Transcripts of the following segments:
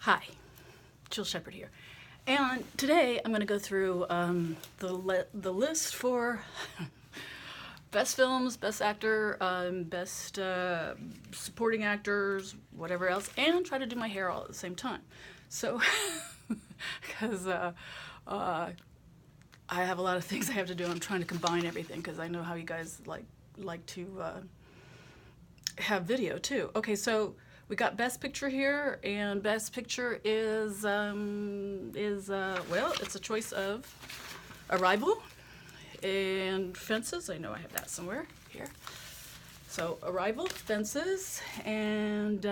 Hi, Jill Shepard here, and today I'm going to go through the list for best films, best actor, best supporting actors, whatever else, and try to do my hair all at the same time. So, because I have a lot of things I have to do, I'm trying to combine everything because I know how you guys like to have video too. Okay, so we got Best Picture here, and Best Picture is well, it's a choice of Arrival and Fences. I know I have that somewhere here. So Arrival, Fences, and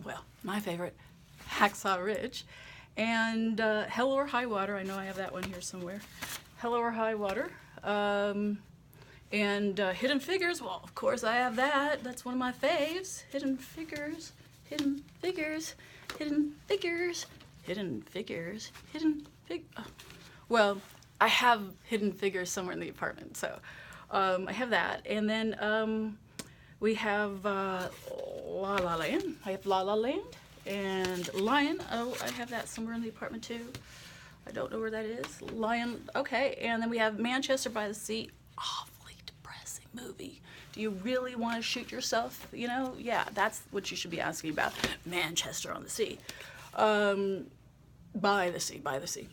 well, my favorite, Hacksaw Ridge, and Hell or High Water. I know I have that one here somewhere. Hell or High Water. And Hidden Figures, well, of course I have that. That's one of my faves. Hidden Figures, Hidden Figures, Hidden Figures, Hidden Figures, Hidden Fig... Oh. Well, I have Hidden Figures somewhere in the apartment, so I have that. And then we have La La Land. I have La La Land and Lion. Oh, I have that somewhere in the apartment too. I don't know where that is. Lion, okay. And then we have Manchester by the Sea. Awfully depressing movie. Do you really want to shoot yourself? You know, yeah, that's what you should be asking about. Manchester on the Sea. By the Sea, by the Sea.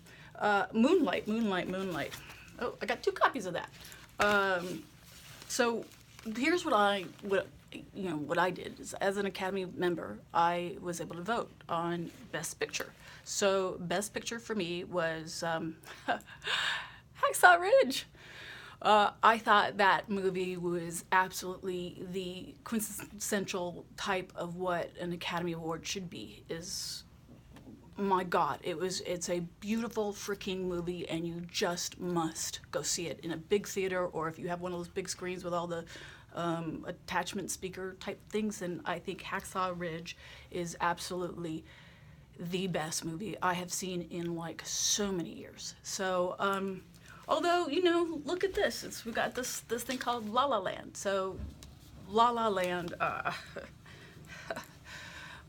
Moonlight, Moonlight, Moonlight. Oh, I got 2 copies of that. So here's what I did is, as an Academy member, I was able to vote on Best Picture. So Best Picture for me was Hacksaw Ridge. I thought that movie was absolutely the quintessential type of what an Academy Award should be. My God, it's a beautiful freaking movie, and you just must go see it in a big theater, or if you have one of those big screens with all the attachment speaker type things, then I think Hacksaw Ridge is absolutely the best movie I have seen in like so many years. So, although, you know, look at this. We got this thing called La La Land. So, La La Land,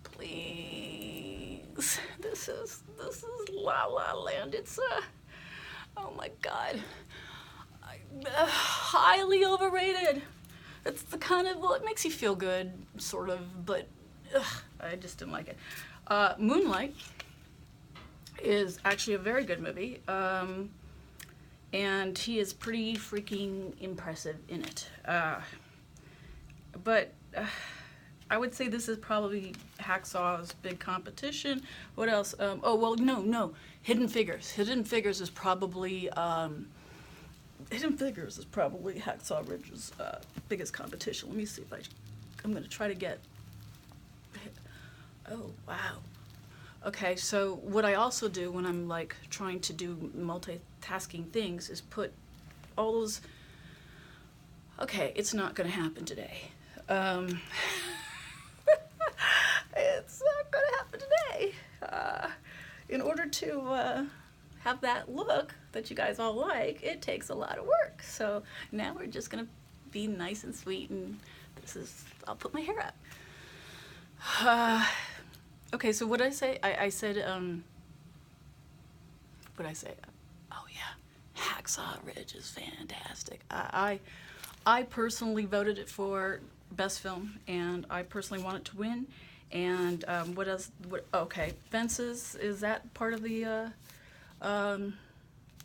please. This is La La Land. It's oh my God, highly overrated. It's the kind of, well, it makes you feel good, sort of, but I just didn't like it. Moonlight is actually a very good movie, and he is pretty freaking impressive in it. But I would say this is probably Hacksaw's big competition. What else? Oh, well, no. Hidden Figures. Hidden Figures is probably Hacksaw Ridge's biggest competition. Let me see if I'm going to try to get... Oh, wow. Okay, so what I also do when I'm like trying to do multitasking things is put all those... Okay, it's not going to happen today. It's not going to happen today. In order to have that look that you guys all like, it takes a lot of work. So now we're just going to be nice and sweet, and I'll put my hair up. Okay, so what did I say? I said, what did I say? Oh yeah, Hacksaw Ridge is fantastic. I personally voted it for Best Film, and I personally want it to win. And what else? Okay, Fences, is that part of the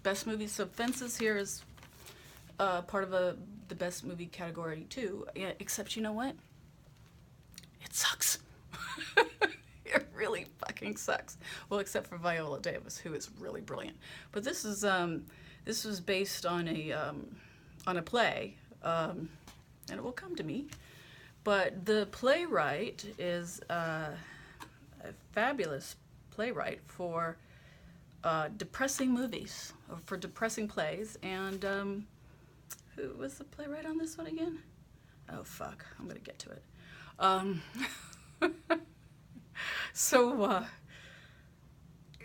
Best Movie? So Fences here is part of the Best Movie category too. Yeah, except you know what? It sucks. It really fucking sucks. Well, except for Viola Davis, who is really brilliant. But this was based on a play, and it will come to me. But the playwright is a fabulous playwright for depressing movies, or for depressing plays. And who was the playwright on this one again? Oh fuck, I'm gonna get to it. So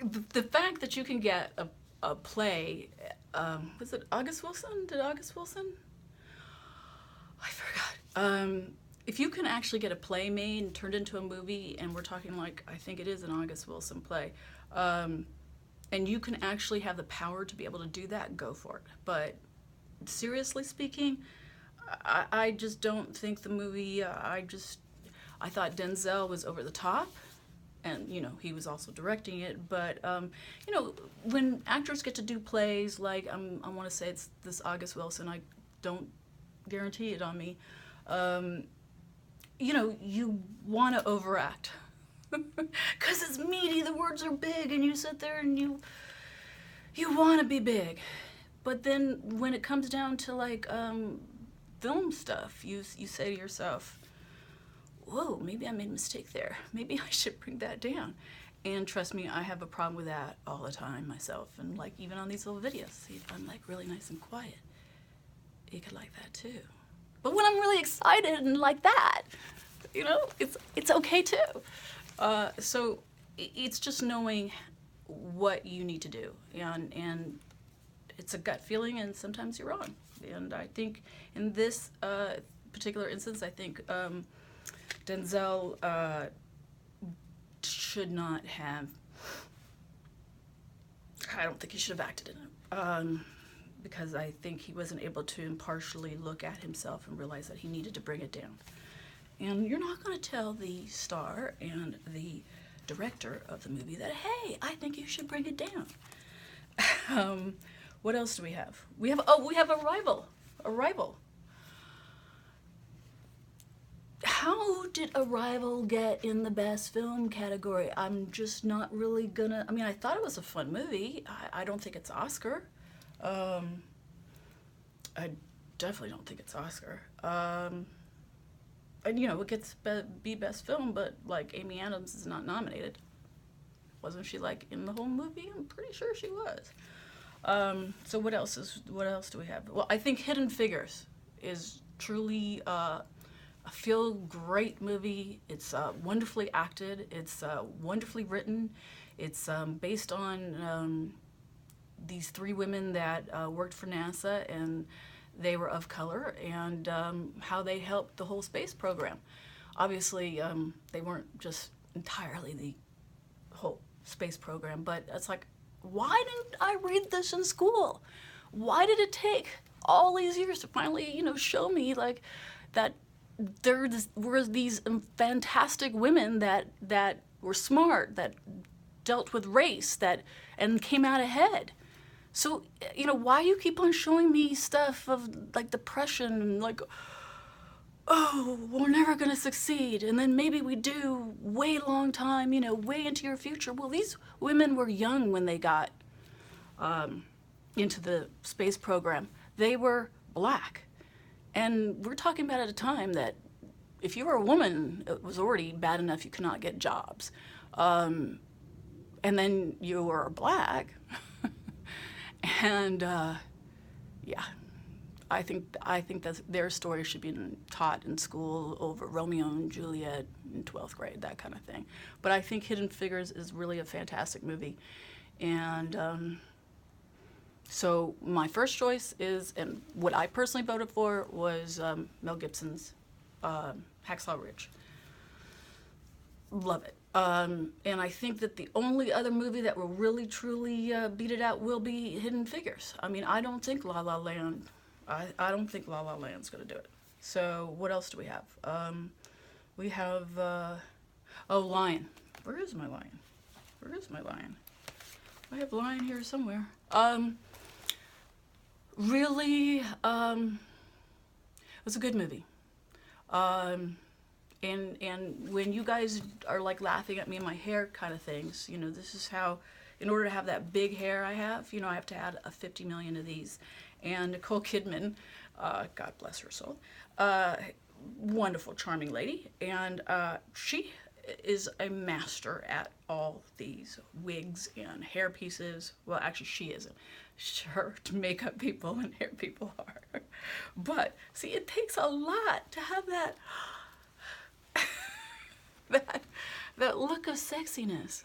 the fact that you can get a play, was it August Wilson? Did August Wilson? I forgot. if you can actually get a play made and turned into a movie, and we're talking like, I think it is an August Wilson play, and you can actually have the power to be able to do that, go for it. But seriously speaking, I just don't think the movie, I thought Denzel was over the top, and, you know, he was also directing it, but, you know, when actors get to do plays, like, I want to say it's this August Wilson, I don't guarantee it on me, you know, you want to overact. Because it's meaty, the words are big, and you sit there and you want to be big. But then when it comes down to, like, film stuff, you say to yourself, whoa, maybe I made a mistake there. Maybe I should bring that down. And trust me, I have a problem with that all the time myself. And, like, even on these little videos, see if I'm, like, really nice and quiet, you could like that too. But when I'm really excited and like that, you know, it's okay too. So it's just knowing what you need to do, and it's a gut feeling, and sometimes you're wrong. And I think in this particular instance, I think Denzel should not have. I don't think he should have acted in it. Because I think he wasn't able to impartially look at himself and realize that he needed to bring it down. And you're not going to tell the star and the director of the movie that, hey, I think you should bring it down. What else do we have? We have Arrival. Arrival. How did Arrival get in the best film category? I'm just not really gonna, I mean, I thought it was a fun movie. I don't think it's Oscar. I definitely don't think it's Oscar. And, you know, it gets be best film, but, like, Amy Adams is not nominated. Wasn't she, like, in the whole movie? I'm pretty sure she was. So what else do we have? Well, I think Hidden Figures is truly a feel-great movie. It's wonderfully acted. It's wonderfully written. It's based on these three women that worked for NASA, and they were of color, and how they helped the whole space program. Obviously, they weren't just entirely the whole space program, but it's like, why didn't I read this in school? Why did it take all these years to finally, you know, show me, like, that there were these fantastic women that were smart, that dealt with race, and came out ahead. So, you know, why you keep on showing me stuff of, like, depression and, like, oh, we're never going to succeed, and then maybe we do way long time, you know, way into your future. Well, these women were young when they got into the space program. They were black. And we're talking about at a time that if you were a woman, it was already bad enough you could not get jobs. And then you were black. And yeah, I think that their story should be taught in school over Romeo and Juliet in 12th grade, that kind of thing. But I think Hidden Figures is really a fantastic movie. And so my first choice is, and what I personally voted for was Mel Gibson's Hacksaw Ridge. Love it. And I think that the only other movie that will really, truly beat it out will be Hidden Figures. I mean, I don't think La La Land, I don't think La La Land's going to do it. So what else do we have? We have, oh, Lion. Where is my Lion? Where is my Lion? I have Lion here somewhere. Really, it was a good movie. And when you guys are, like, laughing at me and my hair kind of things, you know, this is how, in order to have that big hair I have, you know, I have to add 50 million of these. And Nicole Kidman, God bless her soul, wonderful, charming lady, and she is a master at all these wigs and hair pieces. Well, actually, she isn't. Sure, makeup people and hair people are. But, see, it takes a lot to have that that look of sexiness.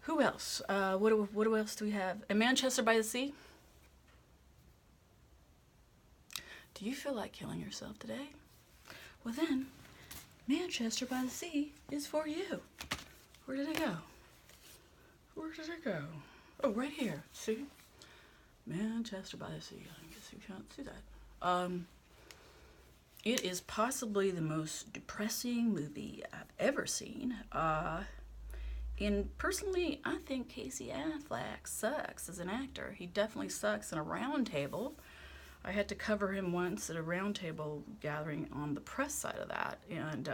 Who else? What else do we have? In Manchester by the Sea. Do you feel like killing yourself today? Well then, Manchester by the Sea is for you. Where did it go? Where did it go? Oh, right here. See? Manchester by the Sea. I guess you can't see that. It is possibly the most depressing movie I've ever seen. And personally, I think Casey Affleck sucks as an actor. He definitely sucks in a round table. I had to cover him once at a round table gathering on the press side of that, and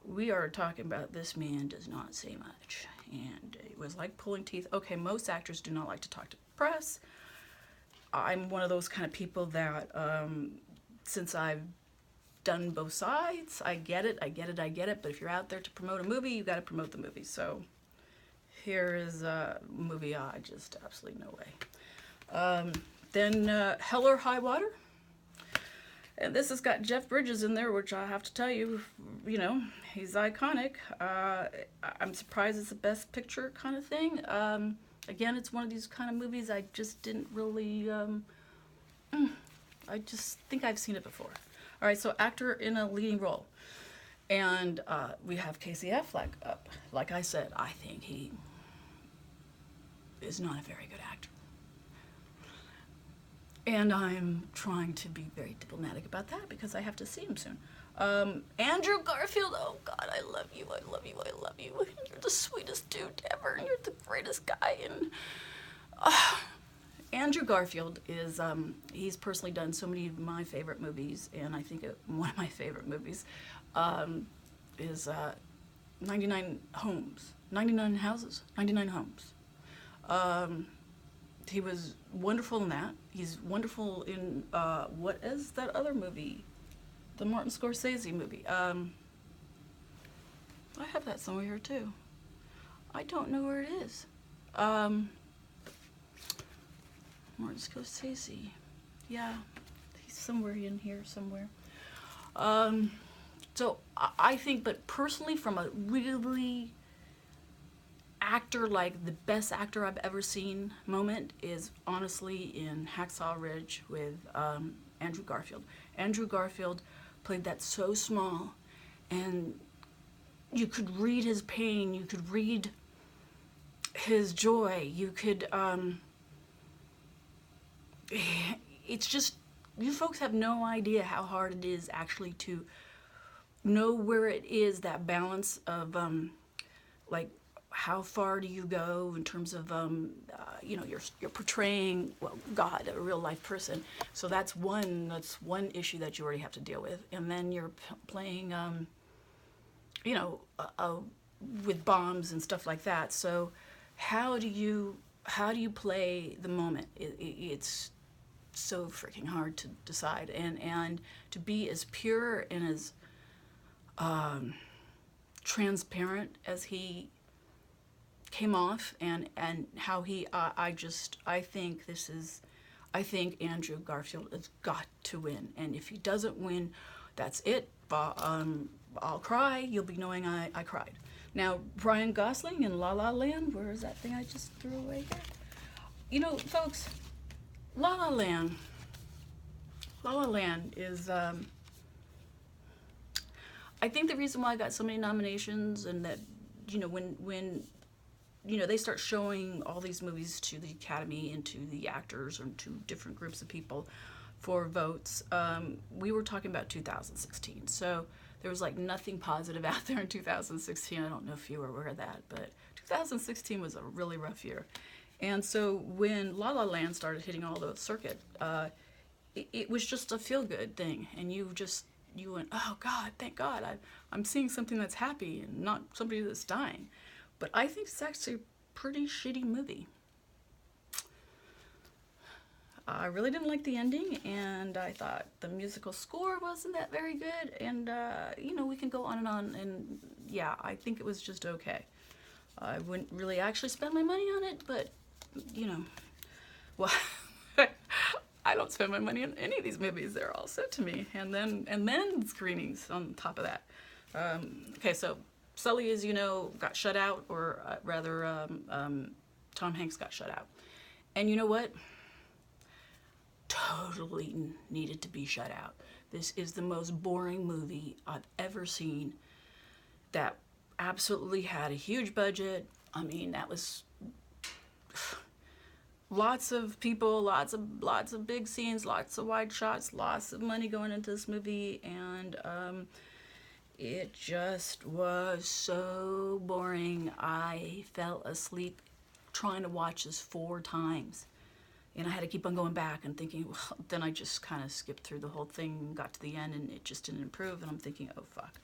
we are talking about this man does not say much, and it was like pulling teeth. Okay, most actors do not like to talk to press. I'm one of those kind of people that, since I've done both sides, I get it, but if you're out there to promote a movie, you got to promote the movie. So here is a movie I just absolutely no way. Then Hell or High Water. And this has got Jeff Bridges in there, which I have to tell you, you know, he's iconic. I'm surprised it's the best picture kind of thing. Again, it's one of these kind of movies I just didn't really, I just think I've seen it before. All right, so actor in a leading role. And we have Casey Affleck up. Like I said, I think he is not a very good actor. And I'm trying to be very diplomatic about that because I have to see him soon. Andrew Garfield, oh God, I love you, I love you, I love you. You're the sweetest dude ever, and you're the greatest guy. And Andrew Garfield is, he's personally done so many of my favorite movies, and I think one of my favorite movies is 99 Homes, 99 Houses, 99 Homes. He was wonderful in that. He's wonderful in, what is that other movie? The Martin Scorsese movie. I have that somewhere here too. I don't know where it is. Martin Scorsese. Yeah, he's somewhere in here somewhere. So I think, but personally from a really actor, like the best actor I've ever seen moment is honestly in Hacksaw Ridge with Andrew Garfield. Andrew Garfield played that so small, and you could read his pain, you could read his joy, you could, it's just, you folks have no idea how hard it is actually to know where it is, that balance of, like, how far do you go in terms of, you know, you're portraying, well, God, a real life person. So that's one issue that you already have to deal with. And then you're playing, you know, with bombs and stuff like that. So how do you play the moment? It's so freaking hard to decide. And to be as pure and as transparent as he came off, and how he, I think Andrew Garfield has got to win, and if he doesn't win, that's it. I'll cry. You'll be knowing I cried. Now, Ryan Gosling in La La Land, where is that thing I just threw away here? You know, folks, La La Land is, I think the reason why I got so many nominations, and that, you know, when you know, they start showing all these movies to the Academy and to the actors and to different groups of people for votes. We were talking about 2016, so there was like nothing positive out there in 2016. I don't know if you were aware of that, but 2016 was a really rough year. And so when La La Land started hitting all the circuit, it was just a feel-good thing, and you went, oh God, thank God, I'm seeing something that's happy and not somebody that's dying. But I think it's actually a pretty shitty movie. I really didn't like the ending, and I thought the musical score wasn't that very good, and you know, we can go on, and yeah, I think it was just okay. I wouldn't really actually spend my money on it, but, you know, well, I don't spend my money on any of these movies. They're all sent to me, and then screenings on top of that. Okay, so Sully, as you know, got shut out, or rather, Tom Hanks got shut out. And you know what? Totally needed to be shut out. this is the most boring movie I've ever seen that absolutely had a huge budget. I mean, that was lots of people, lots of big scenes, lots of wide shots, lots of money going into this movie, and it just was so boring. I fell asleep trying to watch this 4 times. And I had to keep on going back and thinking, well, then I just kind of skipped through the whole thing, got to the end, and it just didn't improve. And I'm thinking, oh, fuck.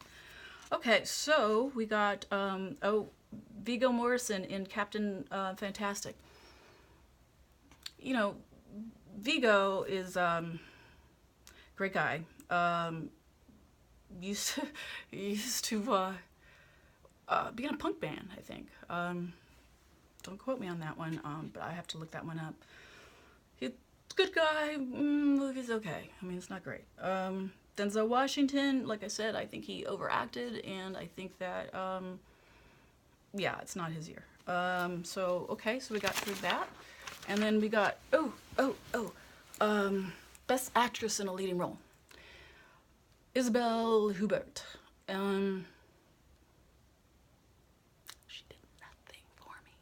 Okay, so we got, Viggo Mortensen in Captain Fantastic. You know, Viggo is great guy. Used to be in a punk band, I think. Don't quote me on that one, but I have to look that one up. He's a good guy. Movie's okay. I mean, it's not great. Denzel Washington, like I said, I think he overacted, and I think that, yeah, it's not his year. So we got through that. And then we got, Best Actress in a Leading Role. Isabelle Hubert. She did nothing for me.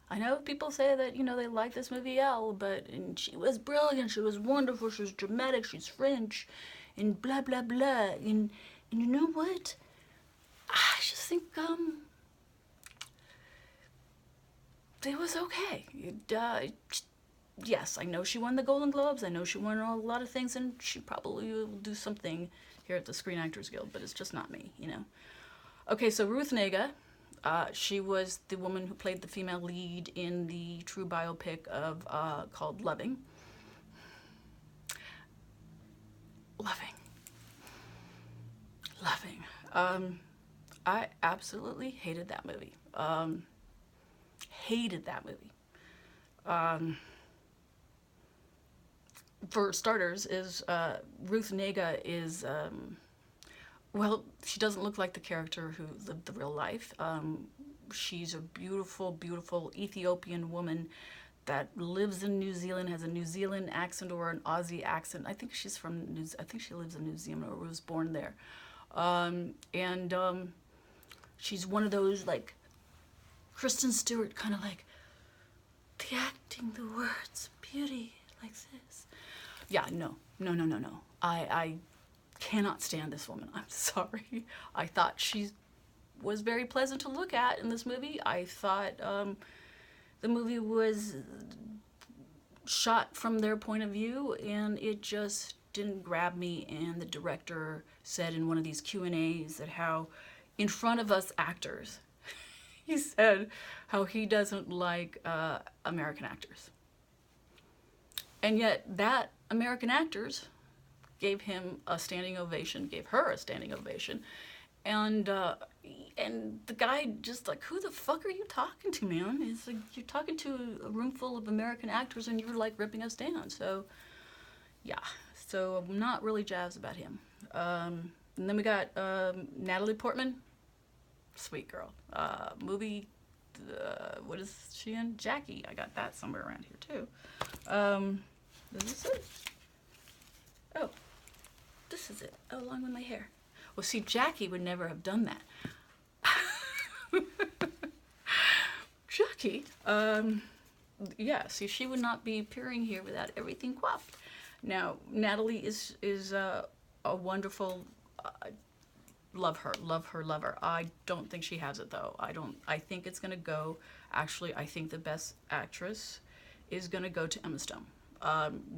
I know people say that, you know, they like this movie Elle, and she was brilliant, she was wonderful, she was dramatic, she's French, and blah, blah, blah. And you know what? I just think, it was okay. Yes, I know she won the Golden Globes. I know she won a lot of things, and she probably will do something here at the Screen Actors Guild, but it's just not me, you know. Okay, so Ruth Negga, she was the woman who played the female lead in the true biopic of called Loving. I absolutely hated that movie. For starters, is Ruth Negga is, well, she doesn't look like the character who lived the real life. She's a beautiful, beautiful Ethiopian woman that lives in New Zealand, has a New Zealand accent or an Aussie accent. I think she's from I think she lives in New Zealand or was born there. She's one of those, like, Kristen Stewart, kind of like, the acting, the words, beauty, like this. Yeah, no. I cannot stand this woman. I'm sorry. I thought she was very pleasant to look at in this movie. I thought the movie was shot from their point of view, and it just didn't grab me. And the director said in one of these Q&As that how, in front of us actors, he said how he doesn't like American actors. And yet that American actors gave him a standing ovation, gave her a standing ovation. And the guy just like, who the fuck are you talking to, man? It's like, you're talking to a room full of American actors and you're like ripping us down. So yeah, so I'm not really jazzed about him. And then we got Natalie Portman. Sweet girl. Movie, what is she in? Jackie. I got that somewhere around here too. Is this it? Oh, this is it. Oh, along with my hair. Well, see, Jackie would never have done that. Jackie, yeah, see, she would not be appearing here without everything coiffed. Now, Natalie is a wonderful, love her. I don't think she has it, though. I think it's going to go, actually, I think the best actress is going to go to Emma Stone.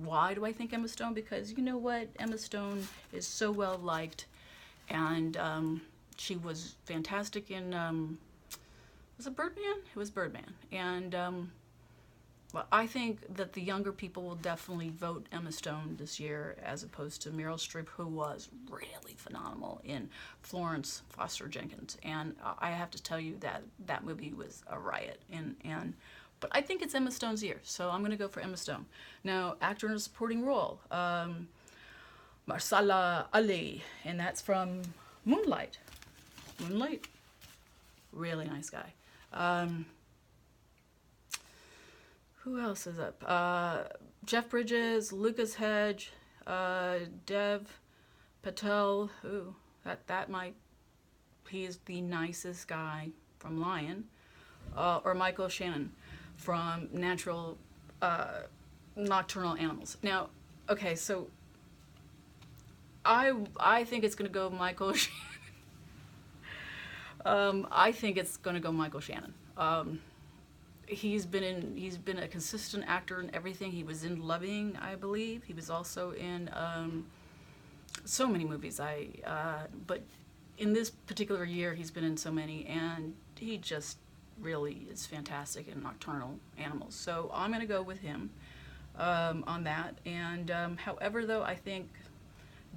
Why do I think Emma Stone? Because you know what? Emma Stone is so well liked, and she was fantastic in, was it Birdman? It was Birdman. And well, I think that the younger people will definitely vote Emma Stone this year as opposed to Meryl Streep, who was really phenomenal in Florence Foster Jenkins. And I have to tell you that that movie was a riot. But I think it's Emma Stone's year, so I'm going to go for Emma Stone. Now, actor in a supporting role, Marsala Ali, and that's from Moonlight. Really nice guy. Who else is up? Jeff Bridges, Lucas Hedge, Dev Patel, ooh, that might, he is the nicest guy from Lion, or Michael Shannon from Nocturnal Animals. Now, okay, so I think it's gonna go Michael Shannon. I think it's gonna go Michael Shannon. He's been a consistent actor in everything. He was in Loving, I believe. He was also in so many movies. But in this particular year, he's been in so many, and he just really is fantastic in Nocturnal Animals. So I'm gonna go with him on that. And however, though, I think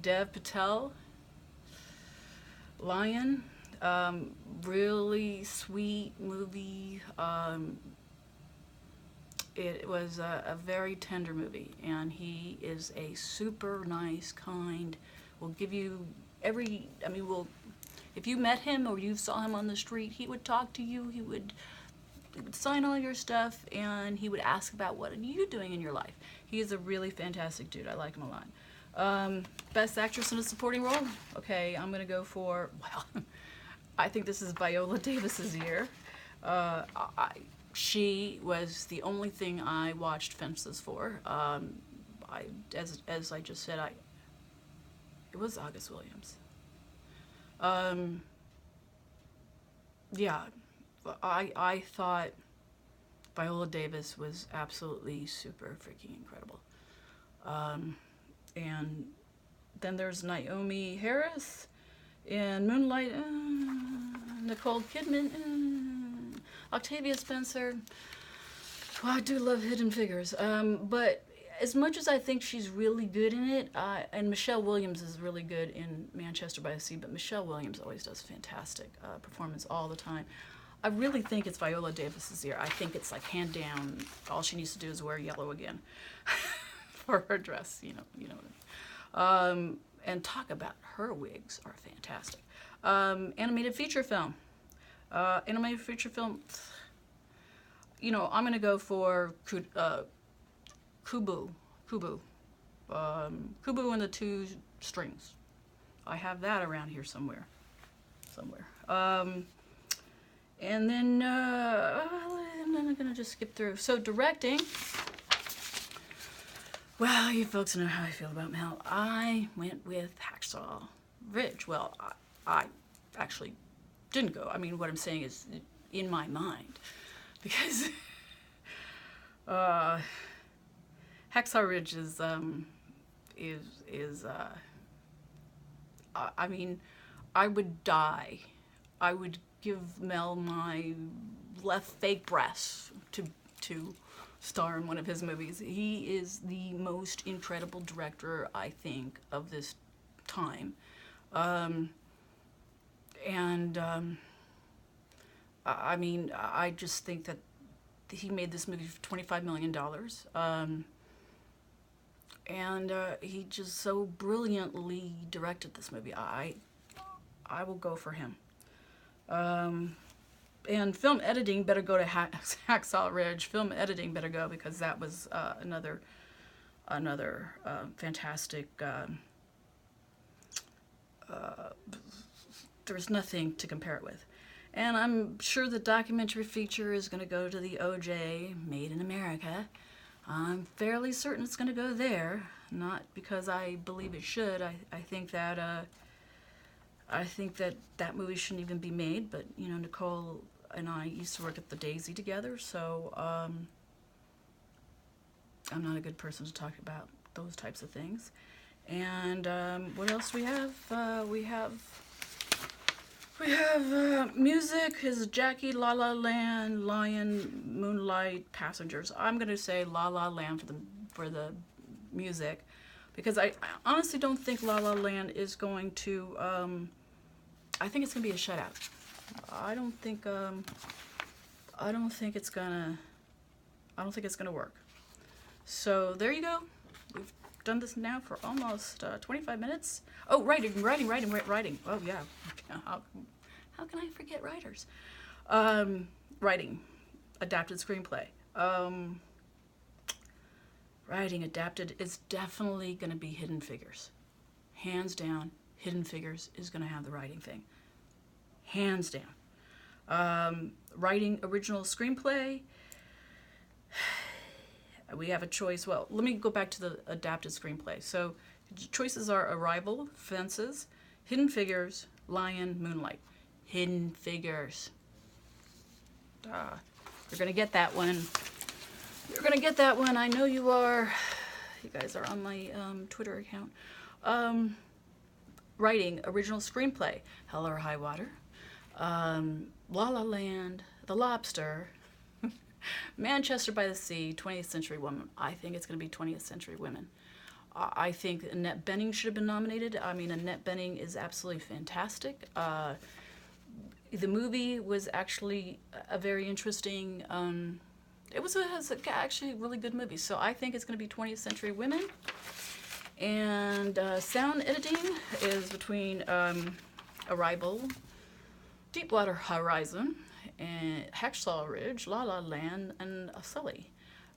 Dev Patel, Lion, really sweet movie. It was a very tender movie, and he is a super nice, kind, will give you if you met him or you saw him on the street, he would talk to you, he would sign all your stuff, and he would ask about what are you doing in your life. He is a really fantastic dude. I like him a lot. Best actress in a supporting role? Okay, I'm gonna go for, well, I think this is Viola Davis's year. She was the only thing I watched Fences for. As I just said, it was August Williams. Yeah, I thought Viola Davis was absolutely super freaking incredible. And then there's Naomi Harris in Moonlight, Nicole Kidman, Octavia Spencer. Well, I do love Hidden Figures, but as much as I think she's really good in it, and Michelle Williams is really good in Manchester by the Sea, but Michelle Williams always does fantastic performance all the time. I really think it's Viola Davis's year. I think it's like hand down, all she needs to do is wear yellow again for her dress, you know what I mean. And talk about her wigs are fantastic. Animated feature film. Animated feature film, I'm gonna go for Kubo. Kubo and the Two Strings. I have that around here somewhere. And then I'm gonna just skip through. So directing. Well, you folks know how I feel about Mel. I went with Hacksaw Ridge. Well, I actually didn't go. I mean, what I'm saying is in my mind, because Hacksaw Ridge is I mean, I would die. I would give Mel my left fake breast to star in one of his movies. He is the most incredible director, I think, of this time. I mean, I just think that he made this movie for $25 million. And he just so brilliantly directed this movie. I will go for him. And film editing better go to Hacksaw Ridge. Film editing better go, because that was another fantastic. There's nothing to compare it with. And I'm sure the documentary feature is going to go to the OJ Made in America. I'm fairly certain it's going to go there, not because I believe it should. I think that that movie shouldn't even be made. But Nicole and I used to work at the Daisy together, so I'm not a good person to talk about those types of things. And what else we have? We have music is Jackie, La La Land, Lion, Moonlight, Passengers. I'm gonna say La La Land for the music, because I honestly don't think La La Land is going to. I think it's gonna be a shutout. I don't think it's gonna work. So there you go. We've done this now for almost 25 minutes. Oh, writing. Oh yeah. How can I forget writers? Writing, adapted screenplay. Writing adapted is definitely going to be Hidden Figures. hands down, Hidden Figures is going to have the writing thing. Hands down. Writing original screenplay, we have a choice. Well, let me go back to the adapted screenplay. So choices are Arrival, Fences, Hidden Figures, Lion, Moonlight. Hidden Figures. You're going to get that one. You're going to get that one. I know you are. You guys are on my Twitter account. Writing original screenplay, Hell or High Water, La La Land, The Lobster, Manchester by the Sea, 20th Century Women. I think it's going to be 20th Century Women. I think Annette Bening should have been nominated. I mean, Annette Bening is absolutely fantastic. The movie was actually a very interesting, it was actually a really good movie. So I think it's going to be 20th Century Women. And sound editing is between Arrival, Deepwater Horizon, and Hacksaw Ridge, La La Land, and Sully.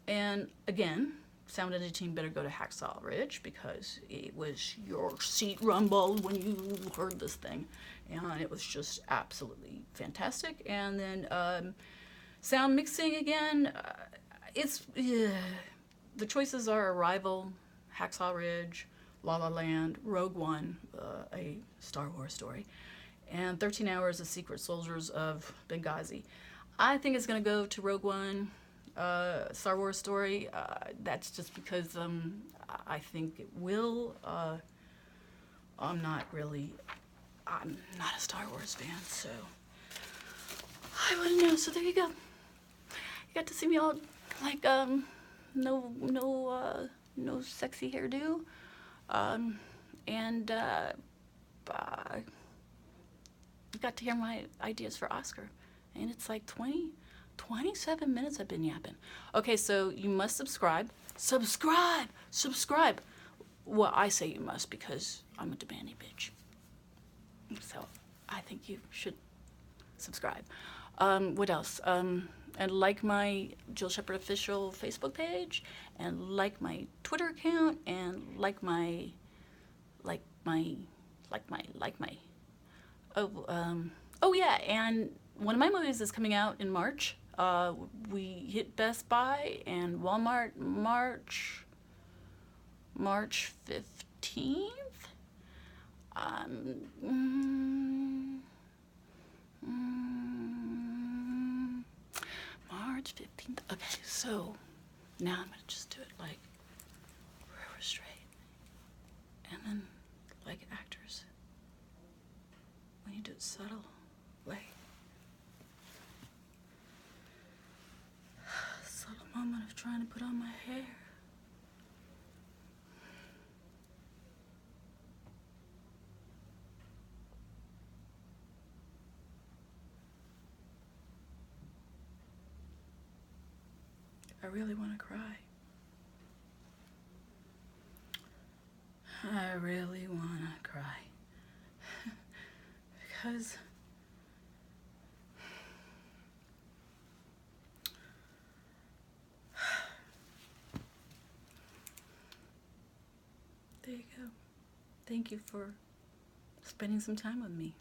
And again, sound editing better go to Hacksaw Ridge because it was your seat rumbled when you heard this thing. And it was just absolutely fantastic. And then sound mixing again, the choices are Arrival, Hacksaw Ridge, La La Land, Rogue One, a Star Wars story, and 13 Hours of Secret Soldiers of Benghazi. I think it's going to go to Rogue One, Star Wars story. That's just because I think it will. I'm not a Star Wars fan, so I wouldn't know. So there you go. You got to see me all like no sexy hairdo, and you got to hear my ideas for Oscar, and it's like 27 minutes I've been yapping. Okay, so you must subscribe. Well, I say you must because I'm a demanding bitch. So I think you should subscribe. What else? And like my Jill Shepard official Facebook page, and like my Twitter account, and like my oh yeah, and one of my movies is coming out in March. We hit Best Buy and Walmart March 15th. March 15th. Okay, so now I'm gonna just do it like real straight, and then like actors, when you do it subtle, like subtle moment of trying to put on my hair. I really want to cry. I really want to cry. Because there you go. Thank you for spending some time with me.